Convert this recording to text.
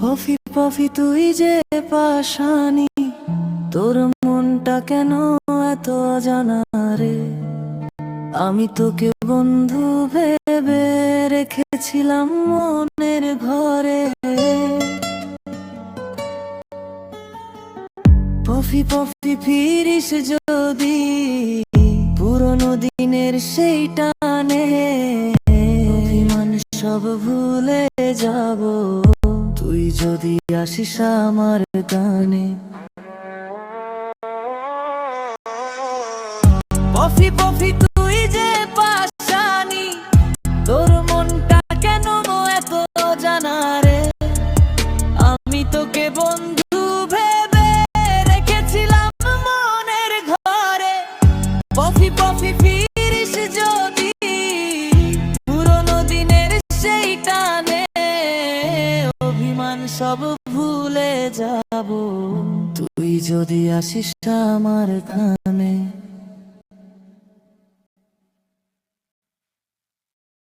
পফি পফি তুই যে পাশানি, তোর মনটা কেন এত অজানা রে? আমি তোকে বন্ধু ভেবে রেখেছিলাম মনের ঘরে। পফি পফি ফিরিস যদি পুরনো দিনের সেই টানে, অভিমান সব ভুলে যাব তুই যদি আসিস আমার গানে। পফি পফি তুই যে পাশানি, তোর মনটা কেন এত জানা রে? আমি তোকে বন্ধু ভেবে রেখেছিলাম মনের ঘরে। পফি পফি ফিরিস যদি পুরনো দিনের সেই টানে, অভিমান সব ভুলে যাব তুই যদি আসিস আমার গানে।